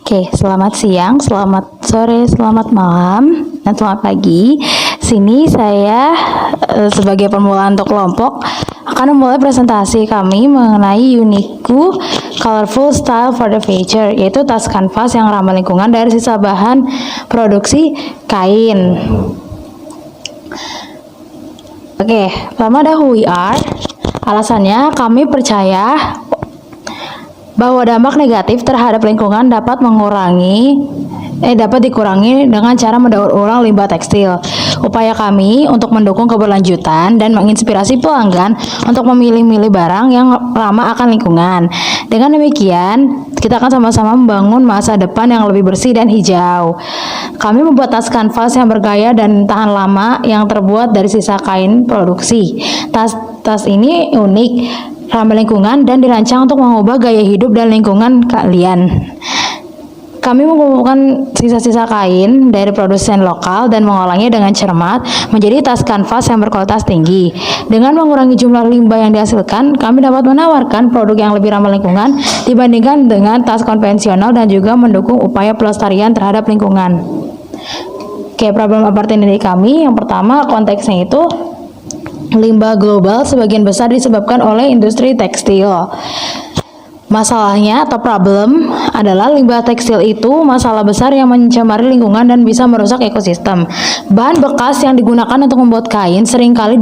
Oke, selamat siang, selamat sore, selamat malam, dan selamat pagi. Sini saya sebagai pemula untuk kelompok akan memulai presentasi kami mengenai Uniku Colorful Style for the Future, yaitu tas kanvas yang ramah lingkungan dari sisa bahan produksi kain. Oke, pertama ada who we are. Alasannya kami percaya bahwa dampak negatif terhadap lingkungan dapat dikurangi dengan cara mendaur ulang limbah tekstil. Upaya kami untuk mendukung keberlanjutan dan menginspirasi pelanggan untuk memilih-milih barang yang ramah akan lingkungan. Dengan demikian, kita akan sama-sama membangun masa depan yang lebih bersih dan hijau. Kami membuat tas kanvas yang bergaya dan tahan lama yang terbuat dari sisa kain produksi. Tas ini unik, ramah lingkungan, dan dirancang untuk mengubah gaya hidup dan lingkungan kalian. Kami mengumpulkan sisa-sisa kain dari produsen lokal dan mengolahnya dengan cermat menjadi tas kanvas yang berkualitas tinggi. Dengan mengurangi jumlah limbah yang dihasilkan, kami dapat menawarkan produk yang lebih ramah lingkungan dibandingkan dengan tas konvensional dan juga mendukung upaya pelestarian terhadap lingkungan. Oke, problem opportunity kami yang pertama, konteksnya itu limbah global sebagian besar disebabkan oleh industri tekstil. Masalahnya atau problem adalah limbah tekstil itu masalah besar yang mencemari lingkungan dan bisa merusak ekosistem. Bahan bekas yang digunakan untuk membuat kain seringkali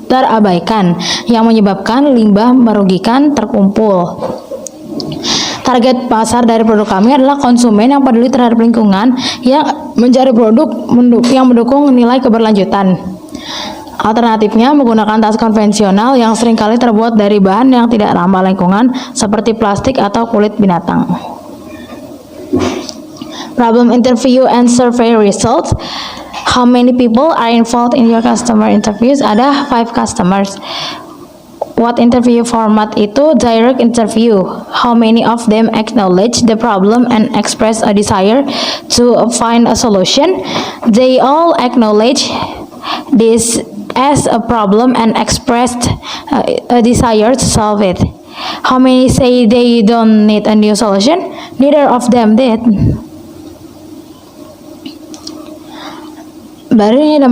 terabaikan, yang menyebabkan limbah merugikan terkumpul. Target pasar dari produk kami adalah konsumen yang peduli terhadap lingkungan yang mencari produk yang mendukung nilai keberlanjutan. Alternatifnya menggunakan tas konvensional yang seringkali terbuat dari bahan yang tidak ramah lingkungan seperti plastik atau kulit binatang. Problem interview and survey results. How many people are involved in your customer interviews? Ada 5 customers. What interview format itu? Direct interview. How many of them acknowledge the problem and express a desire to find a solution? They all acknowledge this as a problem and expressed a desire to solve it. How many say they don't need a new solution? Neither of them did. Baru ini ada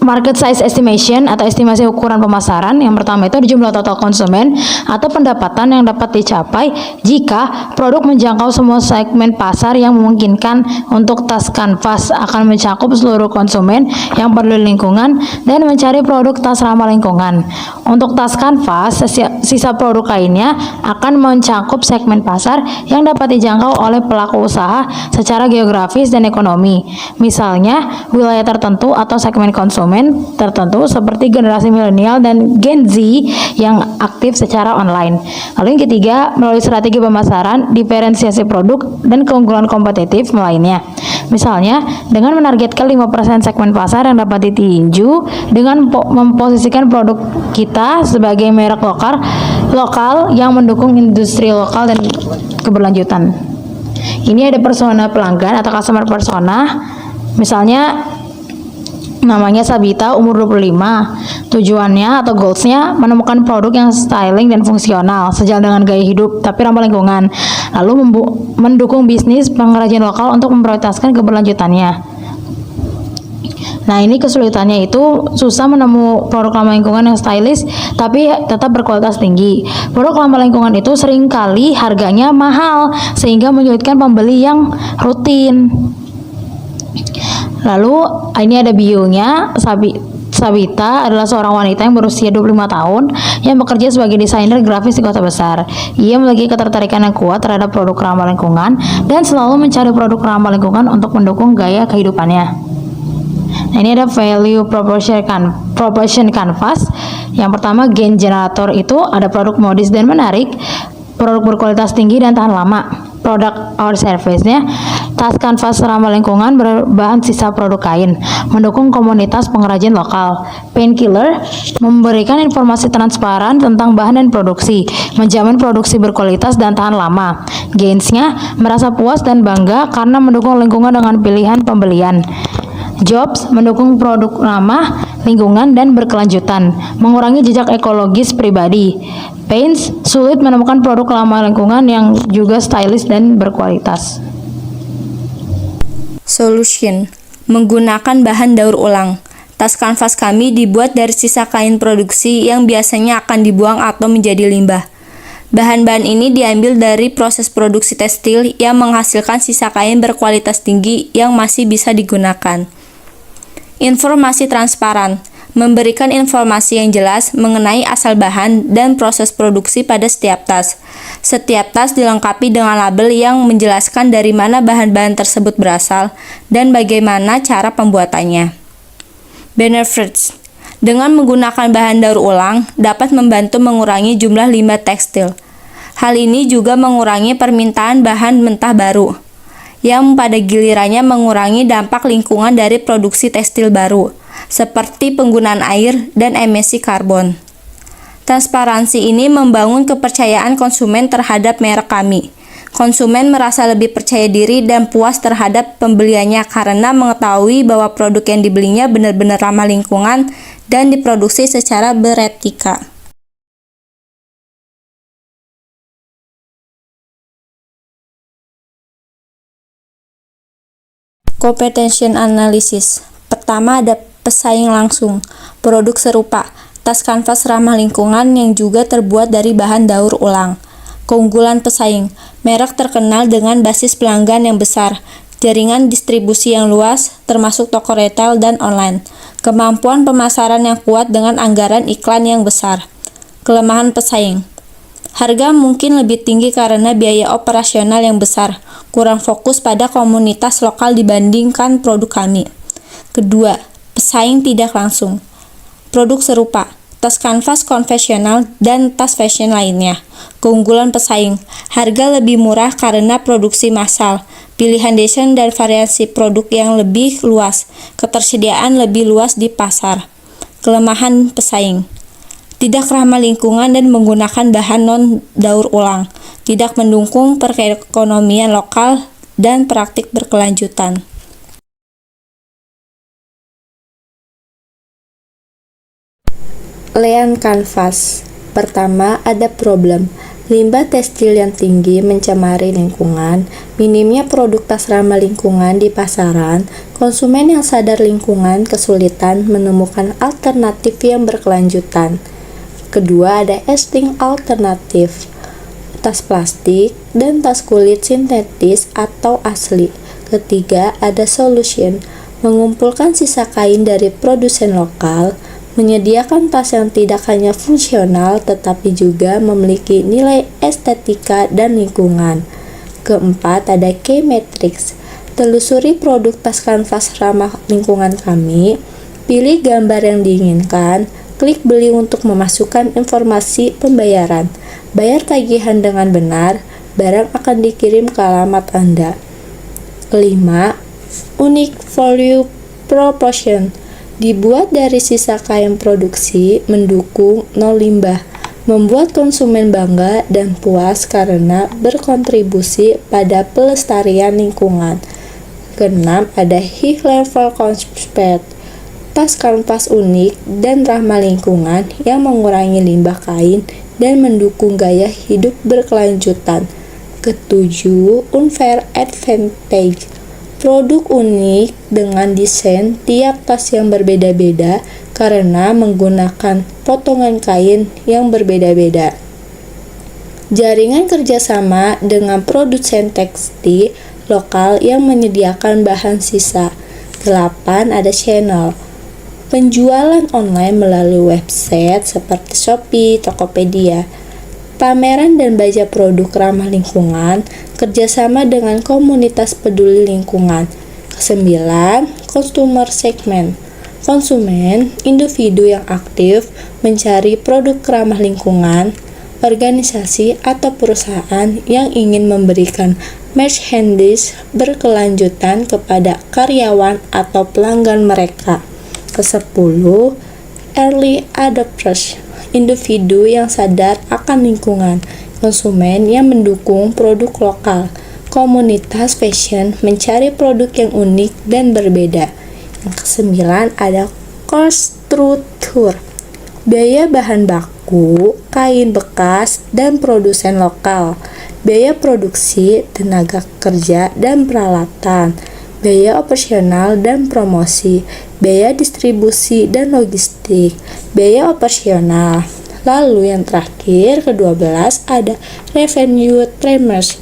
market size estimation atau estimasi ukuran pemasaran. Yang pertama itu jumlah total konsumen atau pendapatan yang dapat dicapai jika produk menjangkau semua segmen pasar yang memungkinkan. Untuk tas kanvas akan mencakup seluruh konsumen yang peduli lingkungan dan mencari produk tas ramah lingkungan. Untuk tas kanvas, sisa produk lainnya akan mencakup segmen pasar yang dapat dijangkau oleh pelaku usaha secara geografis dan ekonomi. Misalnya, wilayah tertentu atau segmen konsumen tertentu seperti generasi milenial dan Gen Z yang aktif secara online. Lalu yang ketiga, melalui strategi pemasaran, diferensiasi produk, dan keunggulan kompetitif lainnya. Misalnya, dengan menargetkan 5% segmen pasar yang dapat ditinju dengan memposisikan produk kita sebagai merek lokal yang mendukung industri lokal dan keberlanjutan. Ini ada persona pelanggan atau customer persona. Misalnya namanya Sabita, umur 25. Tujuannya atau goalsnya menemukan produk yang styling dan fungsional, sejalan dengan gaya hidup tapi ramah lingkungan. Lalu mendukung bisnis pengrajin lokal untuk memprioritaskan keberlanjutannya. Nah, ini kesulitannya itu susah menemu produk ramah lingkungan yang stylish tapi tetap berkualitas tinggi. Produk ramah lingkungan itu seringkali harganya mahal sehingga menyulitkan pembeli yang rutin. Lalu ini ada bio-nya. Sabita adalah seorang wanita yang berusia 25 tahun yang bekerja sebagai desainer grafis di kota besar. Ia memiliki ketertarikan yang kuat terhadap produk ramah lingkungan dan selalu mencari produk ramah lingkungan untuk mendukung gaya kehidupannya. Nah, ini ada value proportion canvas. Yang pertama, gain generator itu ada produk modis dan menarik, produk berkualitas tinggi dan tahan lama. Product or service-nya, tas kanvas ramah lingkungan berbahan sisa produk kain, mendukung komunitas pengrajin lokal. Painkiller, memberikan informasi transparan tentang bahan dan produksi, menjamin produksi berkualitas dan tahan lama. Gains-nya, merasa puas dan bangga karena mendukung lingkungan dengan pilihan pembelian. Jobs mendukung produk ramah lingkungan dan berkelanjutan, mengurangi jejak ekologis pribadi. Paints sulit menemukan produk ramah lingkungan yang juga stylish dan berkualitas. Solution: menggunakan bahan daur ulang. Tas kanvas kami dibuat dari sisa kain produksi yang biasanya akan dibuang atau menjadi limbah. Bahan-bahan ini diambil dari proses produksi tekstil yang menghasilkan sisa kain berkualitas tinggi yang masih bisa digunakan. Informasi transparan: memberikan informasi yang jelas mengenai asal bahan dan proses produksi pada setiap tas. Setiap tas dilengkapi dengan label yang menjelaskan dari mana bahan-bahan tersebut berasal dan bagaimana cara pembuatannya. Benefits: dengan menggunakan bahan daur ulang dapat membantu mengurangi jumlah limbah tekstil. Hal ini juga mengurangi permintaan bahan mentah baru, yang pada gilirannya mengurangi dampak lingkungan dari produksi tekstil baru, seperti penggunaan air dan emisi karbon. Transparansi ini membangun kepercayaan konsumen terhadap merek kami. Konsumen merasa lebih percaya diri dan puas terhadap pembeliannya karena mengetahui bahwa produk yang dibelinya benar-benar ramah lingkungan dan diproduksi secara beretika. Competition Analysis. Pertama ada pesaing langsung. Produk serupa, tas kanvas ramah lingkungan yang juga terbuat dari bahan daur ulang. Keunggulan pesaing, merek terkenal dengan basis pelanggan yang besar, jaringan distribusi yang luas, termasuk toko retail dan online. Kemampuan pemasaran yang kuat dengan anggaran iklan yang besar. Kelemahan pesaing, harga mungkin lebih tinggi karena biaya operasional yang besar, kurang fokus pada komunitas lokal dibandingkan produk kami. Kedua, pesaing tidak langsung. Produk serupa, tas kanvas konvensional dan tas fashion lainnya. Keunggulan pesaing, harga lebih murah karena produksi massal, pilihan desain dan variasi produk yang lebih luas, ketersediaan lebih luas di pasar. Kelemahan pesaing, tidak ramah lingkungan dan menggunakan bahan non-daur ulang, tidak mendukung perekonomian lokal dan praktik berkelanjutan. Lean kanvas. Pertama, ada problem. Limbah tekstil yang tinggi mencemari lingkungan, minimnya produk tas ramah lingkungan di pasaran, konsumen yang sadar lingkungan kesulitan menemukan alternatif yang berkelanjutan. Kedua, ada existing alternatif, tas plastik dan tas kulit sintetis atau asli. Ketiga, ada solution, mengumpulkan sisa kain dari produsen lokal, menyediakan tas yang tidak hanya fungsional tetapi juga memiliki nilai estetika dan lingkungan. Keempat, ada key metrics, telusuri produk tas kanvas ramah lingkungan kami, pilih gambar yang diinginkan, klik beli untuk memasukkan informasi pembayaran, bayar tagihan dengan benar, barang akan dikirim ke alamat Anda. Kelima, unique value proposition, dibuat dari sisa kain produksi, mendukung nol limbah, membuat konsumen bangga dan puas karena berkontribusi pada pelestarian lingkungan. Keenam, ada high level concept, tas kanvas unik dan ramah lingkungan yang mengurangi limbah kain dan mendukung gaya hidup berkelanjutan. Ketujuh, unfair advantage, produk unik dengan desain tiap tas yang berbeda-beda karena menggunakan potongan kain yang berbeda-beda. Jaringan kerjasama dengan produsen tekstil lokal yang menyediakan bahan sisa. 8. Ada channel penjualan online melalui website seperti Shopee, Tokopedia, pameran dan baja produk ramah lingkungan, kerjasama dengan komunitas peduli lingkungan. 9. Consumer segment, konsumen, individu yang aktif mencari produk ramah lingkungan, organisasi atau perusahaan yang ingin memberikan merchandise berkelanjutan kepada karyawan atau pelanggan mereka. Ke-10. Early adopters, individu yang sadar akan lingkungan, konsumen yang mendukung produk lokal, komunitas fashion mencari produk yang unik dan berbeda. Yang kesembilan ada cost struktur, biaya bahan baku, kain bekas, dan produsen lokal, biaya produksi, tenaga kerja, dan peralatan, biaya operasional dan promosi, biaya distribusi dan logistik, biaya operasional. Lalu yang terakhir, ke-12 ada revenue streamers,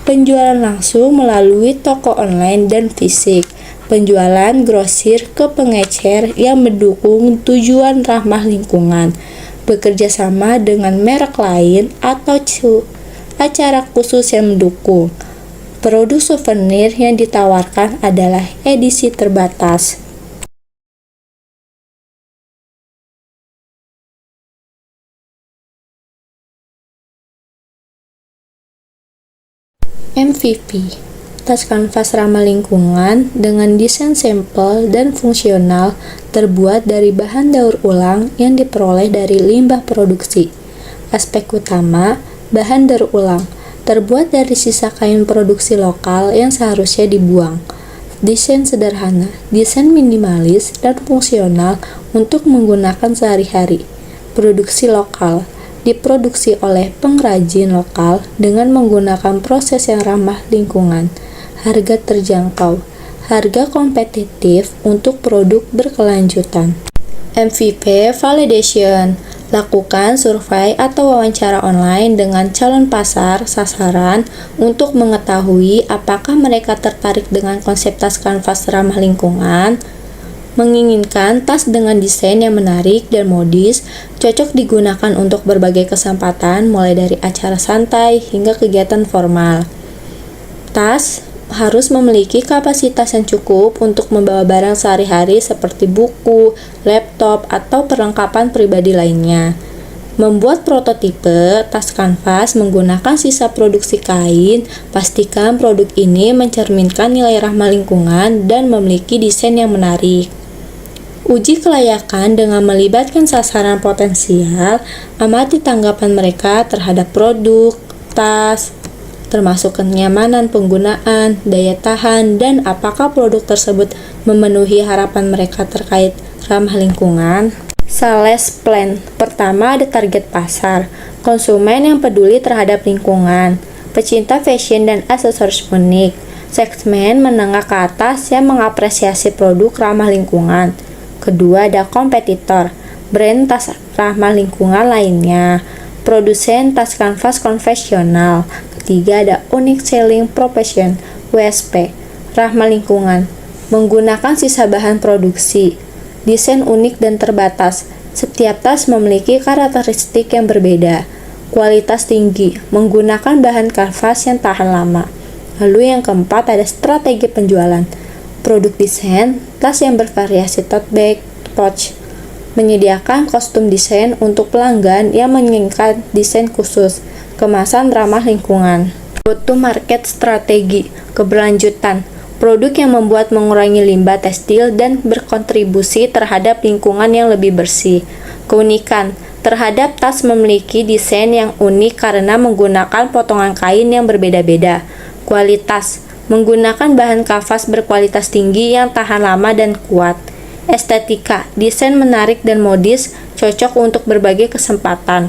penjualan langsung melalui toko online dan fisik, penjualan grosir ke pengecer yang mendukung tujuan ramah lingkungan, bekerja sama dengan merek lain atau acara khusus yang mendukung. Produk souvenir yang ditawarkan adalah edisi terbatas. MVP, tas kanvas ramah lingkungan dengan desain simpel dan fungsional terbuat dari bahan daur ulang yang diperoleh dari limbah produksi. Aspek utama, bahan daur ulang, terbuat dari sisa kain produksi lokal yang seharusnya dibuang. Desain sederhana, desain minimalis dan fungsional untuk menggunakan sehari-hari. Produksi lokal, diproduksi oleh pengrajin lokal dengan menggunakan proses yang ramah lingkungan. Harga terjangkau, harga kompetitif untuk produk berkelanjutan. MVP Validation, lakukan survei atau wawancara online dengan calon pasar sasaran untuk mengetahui apakah mereka tertarik dengan konsep tas kanvas ramah lingkungan. Menginginkan tas dengan desain yang menarik dan modis, cocok digunakan untuk berbagai kesempatan mulai dari acara santai hingga kegiatan formal. Tas harus memiliki kapasitas yang cukup untuk membawa barang sehari-hari seperti buku, laptop, atau perlengkapan pribadi lainnya. Membuat prototipe tas kanvas menggunakan sisa produksi kain, pastikan produk ini mencerminkan nilai ramah lingkungan dan memiliki desain yang menarik. Uji kelayakan dengan melibatkan sasaran potensial, amati tanggapan mereka terhadap produk, tas, termasuk kenyamanan penggunaan, daya tahan, dan apakah produk tersebut memenuhi harapan mereka terkait ramah lingkungan. Sales plan. Pertama ada target pasar, konsumen yang peduli terhadap lingkungan, pecinta fashion dan aksesoris unik, segmen menengah ke atas yang mengapresiasi produk ramah lingkungan. Kedua ada kompetitor, brand tas ramah lingkungan lainnya, produsen tas kanvas konvensional. Ketiga ada unique selling proposition, USP, ramah lingkungan, menggunakan sisa bahan produksi, desain unik dan terbatas. Setiap tas memiliki karakteristik yang berbeda. Kualitas tinggi, menggunakan bahan kanvas yang tahan lama. Lalu yang keempat ada strategi penjualan. Produk desain, tas yang bervariasi tote bag, pouch, menyediakan kostum desain untuk pelanggan yang menginginkan desain khusus, kemasan ramah lingkungan. Go-to-market strategi, keberlanjutan, produk yang membuat mengurangi limbah tekstil dan berkontribusi terhadap lingkungan yang lebih bersih. Keunikan, terhadap tas memiliki desain yang unik karena menggunakan potongan kain yang berbeda-beda. Kualitas, menggunakan bahan kanvas berkualitas tinggi yang tahan lama dan kuat. Estetika, desain menarik dan modis, cocok untuk berbagai kesempatan.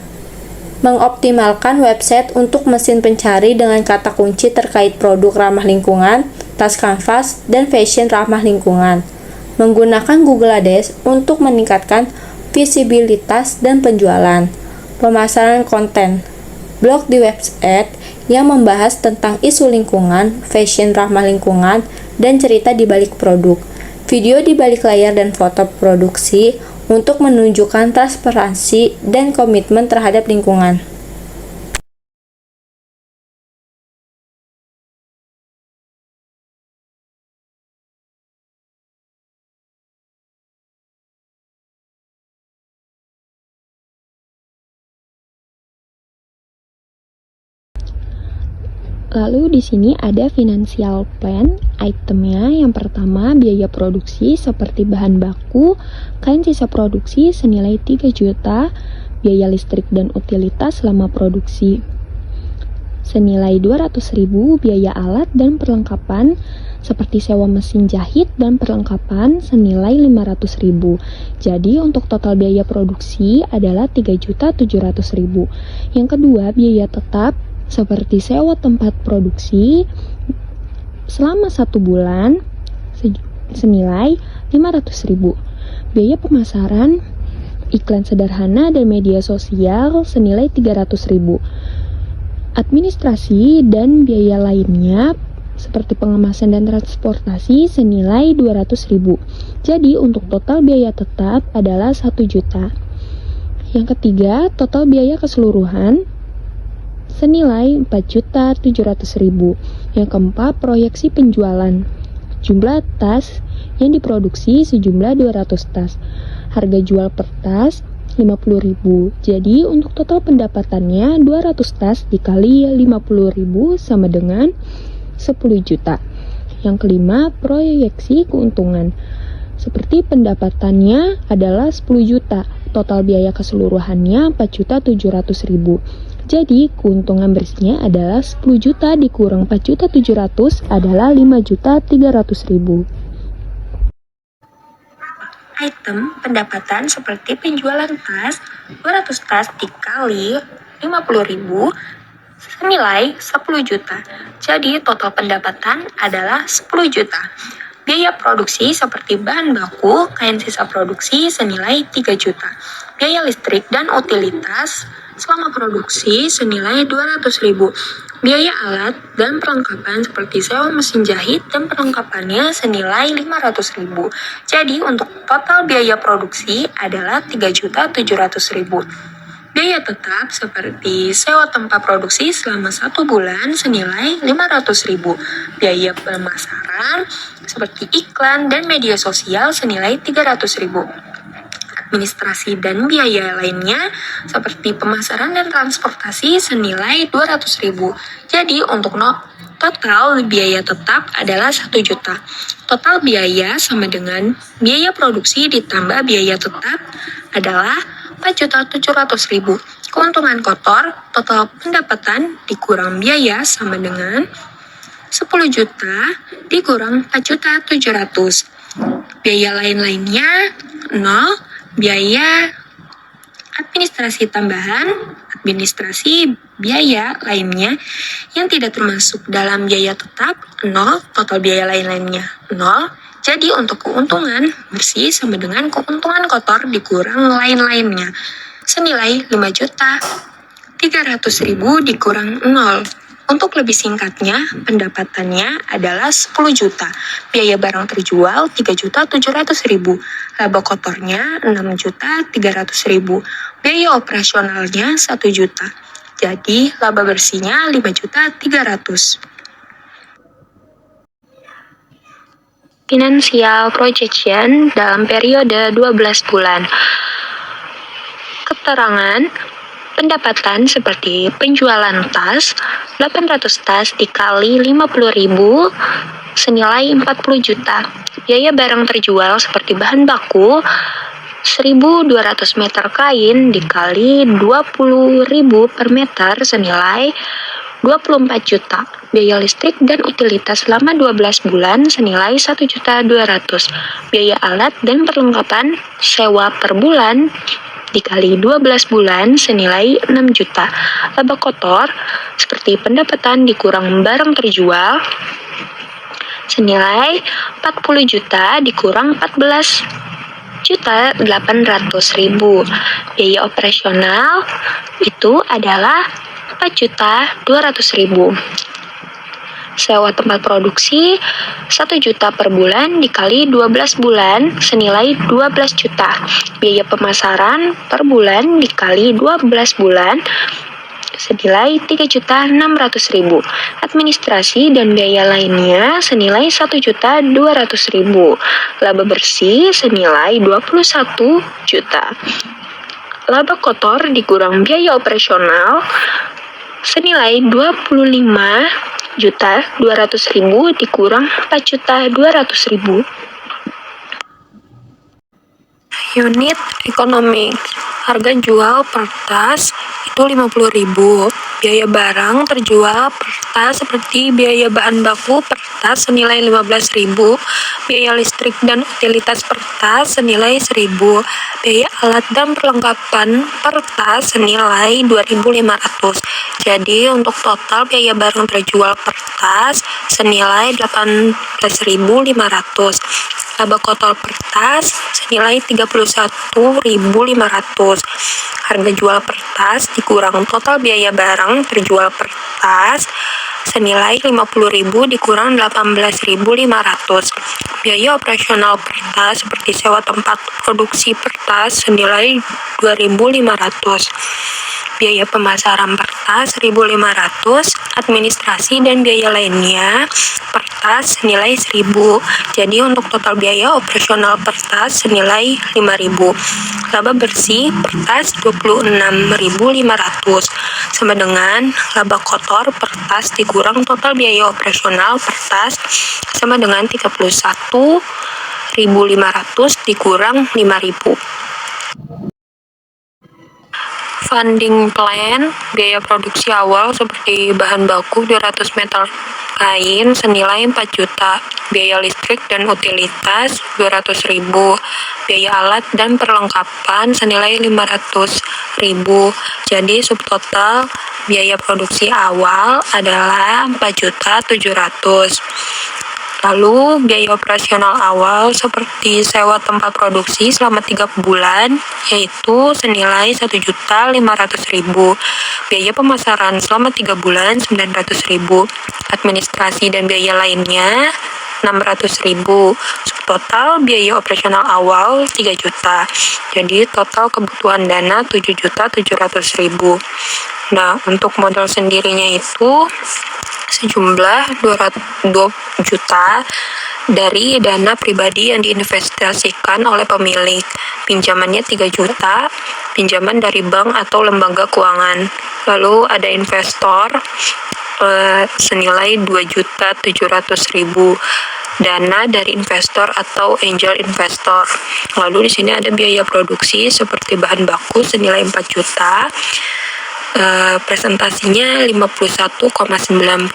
Mengoptimalkan website untuk mesin pencari dengan kata kunci terkait produk ramah lingkungan, tas kanvas, dan fashion ramah lingkungan. Menggunakan Google Ads untuk meningkatkan visibilitas dan penjualan. Pemasaran konten, blog di website yang membahas tentang isu lingkungan, fashion ramah lingkungan, dan cerita di balik produk. Video di balik layar dan foto produksi untuk menunjukkan transparansi dan komitmen terhadap lingkungan. Lalu di sini ada financial plan, itemnya yang pertama biaya produksi seperti bahan baku, kain sisa produksi senilai 3 juta, biaya listrik dan utilitas selama produksi. senilai 200.000, biaya alat dan perlengkapan seperti sewa mesin jahit dan perlengkapan senilai 500.000. Jadi untuk total biaya produksi adalah 3.700.000. Yang kedua, biaya tetap seperti sewa tempat produksi selama 1 bulan senilai 500.000. Biaya pemasaran, iklan sederhana dan media sosial senilai 300.000. Administrasi dan biaya lainnya seperti pengemasan dan transportasi senilai 200.000. Jadi untuk total biaya tetap adalah 1 juta. Yang ketiga, total biaya keseluruhan senilai 4.700.000. Yang keempat, proyeksi penjualan. Jumlah tas yang diproduksi sejumlah 200 tas. Harga jual per tas 50.000. Jadi untuk total pendapatannya 200 tas dikali 50.000 sama dengan 10 juta. Yang kelima, proyeksi keuntungan. Seperti pendapatannya adalah 10 juta. Total biaya keseluruhannya 4.700.000. Jadi keuntungan bersihnya adalah 10 juta dikurang 4.700.000 adalah 5.300.000. Item pendapatan seperti penjualan tas, 200 tas dikali 50.000 senilai 10 juta. Jadi total pendapatan adalah 10 juta. Biaya produksi seperti bahan baku, kain sisa produksi senilai 3 juta. Biaya listrik dan utilitas selama produksi senilai 200.000. Biaya alat dan perlengkapan seperti sewa mesin jahit dan perlengkapannya senilai 500.000. Jadi untuk total biaya produksi adalah 3.700.000. Biaya tetap seperti sewa tempat produksi selama 1 bulan senilai 500.000. Biaya pemasaran seperti iklan dan media sosial senilai 300.000. Administrasi dan biaya lainnya seperti pemasaran dan transportasi senilai 200.000. Jadi untuk total biaya tetap adalah 1 juta. Total biaya sama dengan biaya produksi ditambah biaya tetap adalah 4.700.000. Keuntungan kotor, total pendapatan dikurang biaya sama dengan 10 juta dikurang 4.700.000. Biaya lain-lainnya 0. Biaya administrasi tambahan, administrasi biaya lainnya yang tidak termasuk dalam biaya tetap 0, total biaya lain-lainnya 0. Jadi untuk keuntungan bersih sama dengan keuntungan kotor dikurang lain-lainnya senilai 5.300.000 dikurang 0. Untuk lebih singkatnya, pendapatannya adalah 10 juta. Biaya barang terjual 3.700.000. Laba kotornya 6.300.000. Biaya operasionalnya 1 juta. Jadi laba bersihnya 5.300.000. Financial projection dalam periode 12 bulan. Keterangan pendapatan seperti penjualan tas, 800 tas dikali 50.000 senilai 40 juta. Biaya barang terjual seperti bahan baku 1.200 meter kain dikali 20.000 per meter senilai 24 juta. Biaya listrik dan utilitas selama 12 bulan senilai 1.200.000. Biaya alat dan perlengkapan sewa per bulan dikali 12 bulan senilai 6 juta. Laba kotor seperti pendapatan dikurang barang terjual senilai 40 juta dikurang 14.800.000. Biaya operasional itu adalah 4.200.000. Sewa tempat produksi 1 juta per bulan dikali 12 bulan senilai 12 juta. Biaya pemasaran per bulan dikali 12 bulan senilai 3.600.000. Administrasi dan biaya lainnya senilai 1.200.000. Laba bersih senilai 21 juta. Laba kotor dikurang biaya operasional senilai 25.200.000 dikurang 4.200.000. Unit ekonomi. Harga jual per tas itu 50.000. Biaya barang terjual per tas seperti biaya bahan baku per tas senilai 15.000, biaya listrik dan utilitas per tas senilai 1.000, biaya alat dan perlengkapan per tas senilai 2.500. Jadi untuk total biaya barang terjual per tas senilai 18.500. Laba kotor per tas senilai 31.500. Harga jual per tas dikurang total biaya barang terjual per tas senilai 50.000 dikurang 18.500. Biaya operasional per tas seperti sewa tempat produksi per tas senilai 2.500. Biaya pemasaran per tas 1.500, administrasi dan biaya lainnya per tas senilai 1.000. Jadi untuk total biaya operasional per tas senilai 5.000. Laba bersih per tas 26.500 sama dengan laba kotor per tas dikurang total biaya operasional per tas sama dengan 31.500 dikurang 5.000. Funding plan, biaya produksi awal seperti bahan baku 200 meter kain senilai 4 juta, biaya listrik dan utilitas 200.000, biaya alat dan perlengkapan senilai 500.000. Jadi subtotal biaya produksi awal adalah 4.700.000. Lalu biaya operasional awal seperti sewa tempat produksi selama 3 bulan yaitu senilai 1.500.000. Biaya pemasaran selama 3 bulan 900.000. Administrasi dan biaya lainnya 600.000. Total biaya operasional awal 3 juta. Jadi total kebutuhan dana 7.700.000. Nah, untuk modal sendirinya itu sejumlah 2 juta dari dana pribadi yang diinvestasikan oleh pemilik. Pinjamannya 3 juta, pinjaman dari bank atau lembaga keuangan. Lalu ada investor senilai 2.700.000, dana dari investor atau angel investor. Lalu di sini ada biaya produksi seperti bahan baku senilai 4 juta. Presentasinya 51,95%.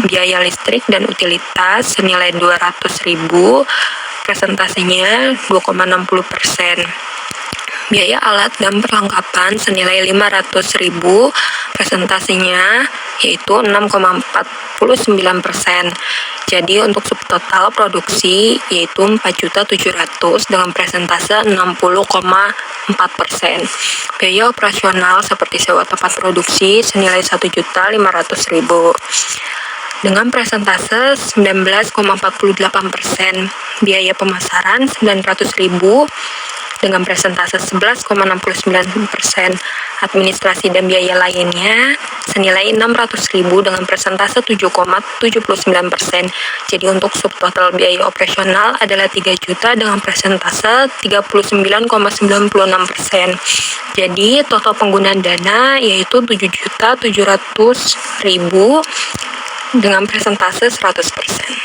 Biaya listrik dan utilitas senilai 200.000, presentasinya 2,60%. Biaya alat dan perlengkapan senilai 500.000, presentasinya yaitu 6,49%. Jadi untuk subtotal produksi yaitu 4.700.000 dengan presentase 60,4%. Biaya operasional seperti sewa tempat produksi senilai 1.500.000 dengan presentase 19,48%. Biaya pemasaran 900.000 dengan presentase 11,69%. Administrasi dan biaya lainnya senilai 600.000 dengan presentase 7,79%. Jadi untuk subtotal biaya operasional adalah 3 juta dengan presentase 39,96%. Jadi total penggunaan dana yaitu 7.700.000 dengan presentase 100%.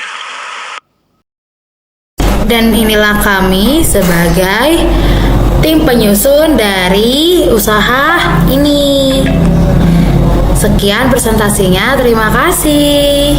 Dan inilah kami sebagai tim penyusun dari usaha ini. Sekian presentasinya, terima kasih.